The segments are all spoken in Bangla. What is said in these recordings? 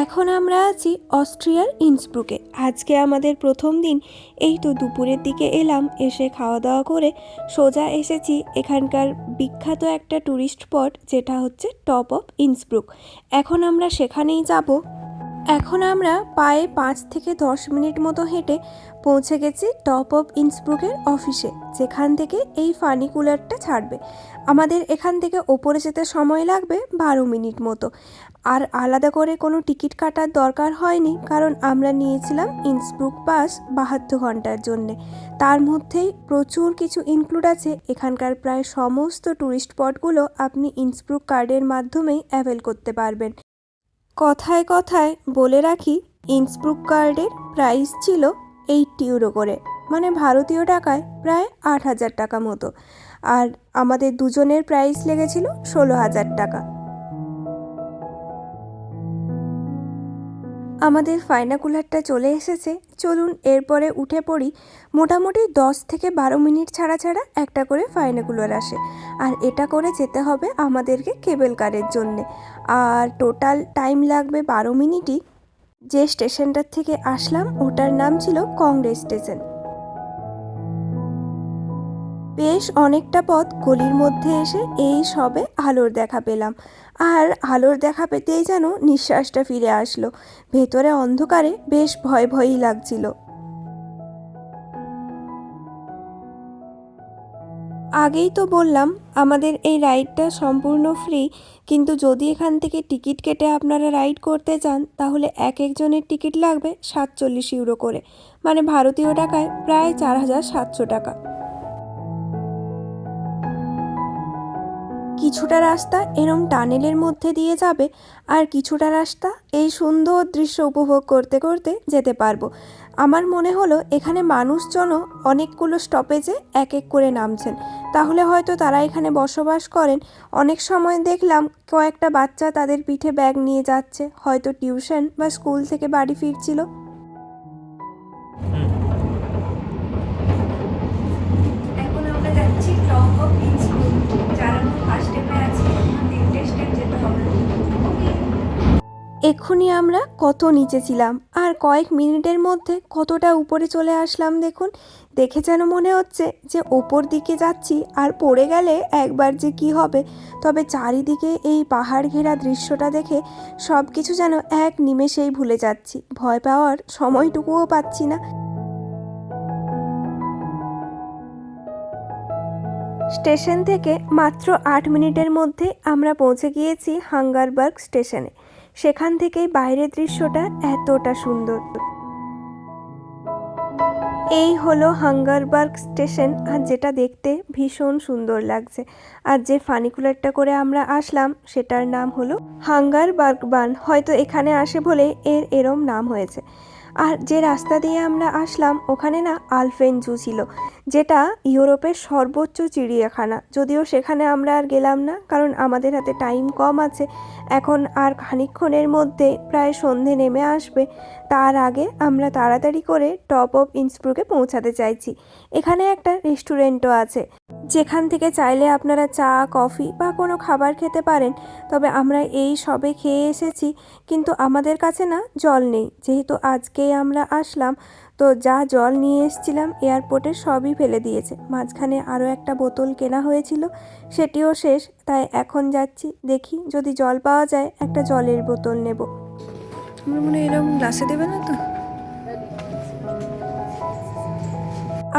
এখন আমরা আছি অস্ট্রিয়ার ইন্সব্রুকে। আজকে আমাদের প্রথম দিন। এই তো দুপুরের দিকে এলাম, এসে খাওয়া দাওয়া করে সোজা এসেছি এখানকার বিখ্যাত একটা ট্যুরিস্ট স্পট, যেটা হচ্ছে টপ অফ ইন্সব্রুক। এখন আমরা সেখানেই যাব। এখন আমরা পায়ে 5 থেকে 10 মিনিট মতো হেঁটে পৌঁছে গেছি টপ অফ ইন্সব্রুকের অফিসে, যেখান থেকে এই ফানিকুলারটা ছাড়বে। আমাদের এখান থেকে ওপরে যেতে সময় লাগবে 12 মিনিট মতো। আর আলাদা করে কোনো টিকিট কাটার দরকার হয়নি, কারণ আমরা নিয়েছিলাম ইন্সব্রুক পাস 72 ঘন্টার জন্যে। তার মধ্যেই প্রচুর কিছু ইনক্লুড আছে। এখানকার প্রায় সমস্ত ট্যুরিস্ট স্পটগুলো আপনি ইন্সব্রুক কার্ডের মাধ্যমেই অ্যাভেল করতে পারবেন। কথায় কথায় বলে রাখি, ইন্সব্রুক কার্ডের প্রাইস ছিল 80 ইউরো করে, মানে ভারতীয় টাকায় প্রায় 8,000 টাকা মতো। আর আমাদের দুজনের প্রাইস লেগেছিল 16,000 টাকা। আমাদের ফাইনাকুলারটা চলে এসেছে, চলুন এরপরে উঠে পড়ি। মোটামুটি 10 থেকে 12 মিনিট ছাড়া ছাড়া একটা করে ফাইনাকুলার আসে, আর এটা করে যেতে হবে আমাদেরকে কেবল কারের জন্যে। আর টোটাল টাইম লাগবে 12 মিনিটই। যে স্টেশনটার থেকে আসলাম ওটার নাম ছিল কংগ্রেস স্টেশন। বেশ অনেকটা পথ গলির মধ্যে এসে এই সবে আলোর দেখা পেলাম। আর আলোর দেখা পেতেই যেন নিঃশ্বাসটা ফিরে আসলো। ভেতরে অন্ধকারে বেশ ভয় ভয়ই লাগছিল। আগেই তো বললাম আমাদের এই রাইডটা সম্পূর্ণ ফ্রি, কিন্তু যদি এখান থেকে টিকিট কেটে আপনারা রাইড করতে চান তাহলে এক একজনের টিকিট লাগবে 47 ইউরো করে, মানে ভারতীয় টাকায় প্রায় 4,700 টাকা। কিছুটা রাস্তা এরম টানেলের মধ্যে দিয়ে যাবে, আর কিছুটা রাস্তা এই সুন্দর দৃশ্য উপভোগ করতে করতে যেতে পারবো। আমার মনে হলো এখানে মানুষজনও অনেকগুলো স্টপেজে এক এক করে নামছেন, তাহলে হয়তো তারা এখানে বসবাস করেন। অনেক সময় দেখলাম কয়েকটা বাচ্চা তাদের পিঠে ব্যাগ নিয়ে যাচ্ছে, হয়তো টিউশন বা স্কুল থেকে বাড়ি ফিরছিল। এখন আমরা যাচ্ছি টপ অফ ইন্সব্রুক। যারা ফার্স্ট স্টেপে আছে, 3টে স্টেপ যেতে হবে। এক্ষুনি আমরা কত নিচে ছিলাম, আর কয়েক মিনিটের মধ্যে কতটা উপরে চলে আসলাম দেখুন। দেখে যেন মনে হচ্ছে যে ওপর দিকে যাচ্ছি, আর পড়ে গেলে একবার যে কি হবে। তবে চারিদিকে এই পাহাড় ঘেরা দৃশ্যটা দেখে সব কিছু যেন এক নিমেষেই ভুলে যাচ্ছি, ভয় পাওয়ার সময়টুকুও পাচ্ছি না। স্টেশন থেকে মাত্র 8 মিনিটের মধ্যে আমরা পৌঁছে গিয়েছি হাঙ্গারবার্গ স্টেশনে। সেখান থেকেই বাইরের দৃশ্যটা এতটা সুন্দর। এই হলো হাঙ্গারবার্গ স্টেশন, আর যেটা দেখতে ভীষণ সুন্দর লাগছে। আর যে ফানিকুলারটা করে আমরা আসলাম সেটার নাম হলো হাঙ্গারবার্গ বান, হয়তো এখানে আসে বলে এরম নাম হয়েছে। আর যে রাস্তা দিয়ে আমরা আসলাম ওখানে না আলফেন জু ছিল, যেটা ইউরোপের সর্বোচ্চ চিড়িয়াখানা। যদিও সেখানে আমরা আর গেলাম না, কারণ আমাদের হাতে টাইম কম আছে। এখন আর খানিকক্ষণের মধ্যে প্রায় সন্ধে নেমে আসবে। তার আগে আমরা তাড়াতাড়ি করে টপ অফ ইন্সব্রুকে পৌঁছাতে চাইছি। এখানে একটা রেস্টুরেন্টও আছে, যেখান থেকে চাইলে আপনারা চা, কফি বা কোনো খাবার খেতে পারেন। তবে আমরা এই সবে খেয়ে এসেছি, কিন্তু আমাদের কাছে না জল নেই, যেহেতু আজকেই আমরা আসলাম। তো যা জল নিয়ে এসেছিলাম এয়ারপোর্টে সবই ফেলে দিয়েছে। মাঝখানে আরও একটা বোতল কেনা হয়েছিল, সেটিও শেষ। তাই এখন যাচ্ছি, দেখি যদি জল পাওয়া যায় একটা জলের বোতল নেব। আমার মনে হয় এরকম গ্লাসে দেবে না তো।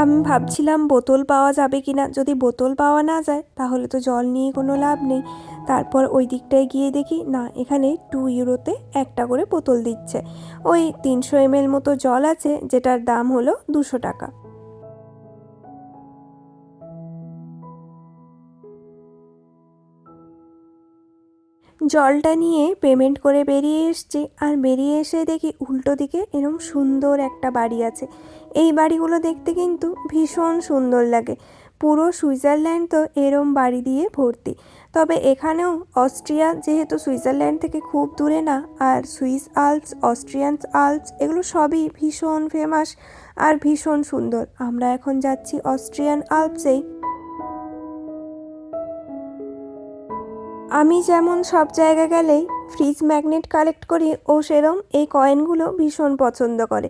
আমি ভাবছিলাম বোতল পাওয়া যাবে কি না। যদি বোতল পাওয়া না যায় তাহলে তো জল নিয়ে কোনো লাভ নেই। তারপর ওই দিকটায় গিয়ে দেখি না, এখানে 2 ইউরোতে একটা করে বোতল দিচ্ছে। ওই 300 ml মতো জল আছে, যেটার দাম হলো 200 টাকা। জলটা নিয়ে পেমেন্ট করে বেরিয়ে এসেছি, আর বেরিয়ে এসে দেখি উল্টো দিকে এরম সুন্দর একটা বাড়ি আছে। এই বাড়িগুলো দেখতে কিন্তু ভীষণ সুন্দর লাগে। পুরো সুইজারল্যান্ড তো এরম বাড়ি দিয়ে ভর্তি। তবে এখানেও অস্ট্রিয়া যেহেতু সুইজারল্যান্ড থেকে খুব দূরে না, আর সুইস আল্পস, অস্ট্রিয়ান আল্পস এগুলো সবই ভীষণ ফেমাস আর ভীষণ সুন্দর। আমরা এখন যাচ্ছি অস্ট্রিয়ান আল্পসেই। আমি যেমন সব জায়গা গেলেই ফ্রিজ ম্যাগনেট কালেক্ট করি ও সেরম এই কয়েনগুলো ভীষণ পছন্দ করে।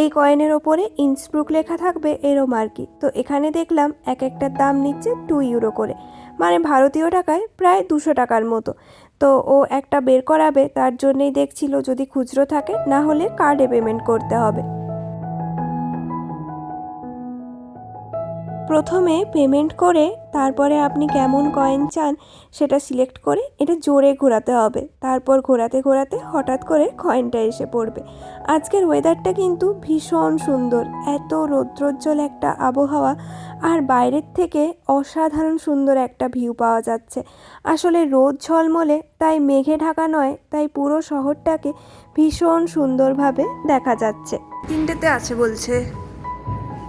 এই কয়েনের ওপরে ইন্সব্রুক লেখা থাকবে এরম আর কি। তো এখানে দেখলাম এক একটার দাম নিচ্ছে 2 ইউরো করে, মানে ভারতীয় টাকায় প্রায় 200 টাকার মতো। তো ও একটা বের করাবে, তার জন্যেই দেখছিল যদি খুচরো থাকে, না হলে কার্ডে পেমেন্ট করতে হবে। প্রথমে পেমেন্ট করে তারপরে আপনি কেমন কয়েন চান সেটা সিলেক্ট করে এটা জোরে ঘোরাতে হবে। তারপর ঘোরাতে ঘোরাতে হঠাৎ করে কয়েনটা এসে পড়বে। আজকের ওয়েদারটা কিন্তু ভীষণ সুন্দর, এত রৌদ্রোজ্জ্বল একটা আবহাওয়া, আর বাইরের থেকে অসাধারণ সুন্দর একটা ভিউ পাওয়া যাচ্ছে। আসলে রোদ ঝলমলে, তাই মেঘে ঢাকা নয়, তাই পুরো শহরটাকে ভীষণ সুন্দরভাবে দেখা যাচ্ছে। 3টেতে আছে বলছে,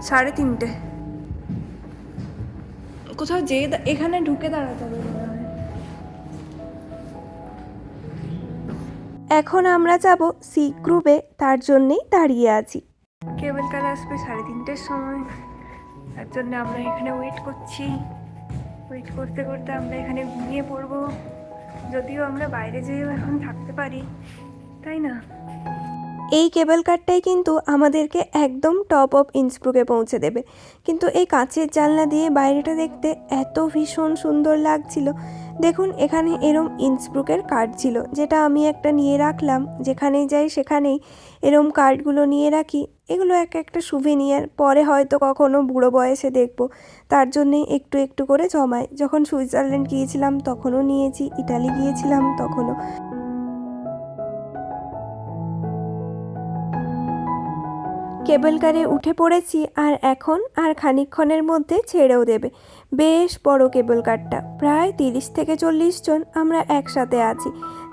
3:30। কোথাও যেয়ে এখানে ঢুকে দাঁড়াতে হবে মনে হয়। এখন আমরা যাব সি গ্রুপে, তার জন্যেই দাঁড়িয়ে আছি। কেবল কার আসবে 3:30টার সময়, তার জন্য আমরা এখানে ওয়েট করছি। ওয়েট করতে করতে আমরা এখানে ঘুমিয়ে পড়বো, যদিও আমরা বাইরে যেয়েও এখন থাকতে পারি, তাই না? এই কেবল কারটাই কিন্তু আমাদেরকে একদম টপ অফ ইন্সব্রুকে পৌঁছে দেবে। কিন্তু এই কাঁচের জানলা দিয়ে বাইরেটা দেখতে এত ভীষণ সুন্দর লাগছিল। দেখুন এখানে এরম ইন্সব্রুকের কার্ড ছিল, যেটা আমি একটা নিয়ে রাখলাম। যেখানেই যাই সেখানেই এরম কার্ডগুলো নিয়ে রাখি। এগুলো একটা সুভিনিয়ার, পরে হয়তো কখনো বুড়ো বয়সে দেখব, তার জন্যে একটু একটু করে জমাই। যখন সুইজারল্যান্ড গিয়েছিলাম তখনও নিয়েছি, ইটালি গিয়েছিলাম তখনও। কেবল কারে উঠে পড়েছি, আর এখন আর খানিকক্ষণের মধ্যে ছেড়েও দেবে। বেশ বড় কেবল কারটা, প্রায় 30 থেকে 40 জন আমরা একসাথে আছি।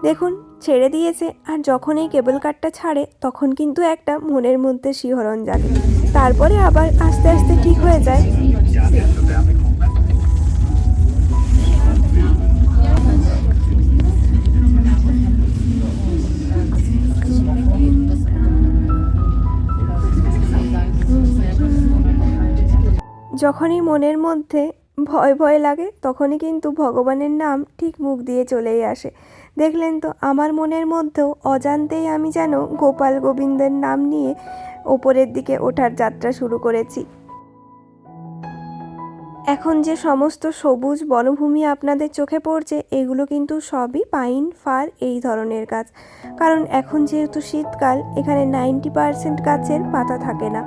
দেখুন ছেড়ে দিয়েছে, আর যখন এই কেবল কারটা ছাড়ে তখন কিন্তু একটা মনের মধ্যে শিহরণ জাগে, তারপরে আবার আস্তে আস্তে ঠিক হয়ে যায়। যখনই মনের মধ্যে ভয় ভয় লাগে তখনই কিন্তু ভগবানের নাম ঠিক মুখ দিয়ে চলেই আসে। দেখলেন তো, আমার মনের মধ্যেও অজান্তেই আমি যেন গোপাল গোবিন্দের নাম নিয়ে ওপরের দিকে ওঠার যাত্রা শুরু করেছি। এখন যে সমস্ত সবুজ বনভূমি আপনাদের চোখে পড়ছে, এগুলো কিন্তু সবই পাইন, ফার এই ধরনের গাছ। কারণ এখন যেহেতু শীতকাল, এখানে 90% গাছের পাতা থাকে না।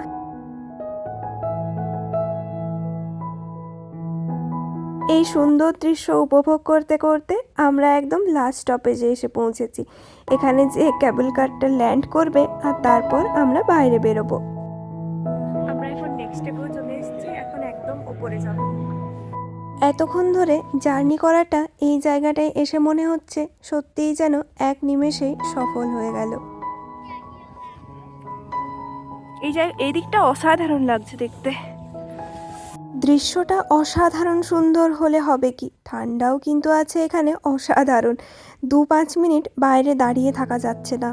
এই সুন্দর দৃশ্য উপভোগ করতে করতে আমরা একদম লাস্ট স্টপেজে এসে পৌঁছেছি। এখানে যে কেবল কারটা ল্যান্ড করবে, আর তারপর আমরা বাইরে বেরোবো। আমরা এখন নেক্সট স্টেপেও চলে এসেছি, এখন একদম উপরে যাব। এতক্ষণ ধরে জার্নি করাটা এই জায়গাটায় এসে মনে হচ্ছে সত্যিই যেন এক নিমেষেই সফল হয়ে গেল। এই দিকটা অসাধারণ লাগছে দেখতে। দৃশ্যটা অসাধারণ সুন্দর হলে হবে কি, ঠান্ডাও কিন্তু আছে এখানে অসাধারণ। 2-5 মিনিট বাইরে দাঁড়িয়ে থাকা যাচ্ছে না।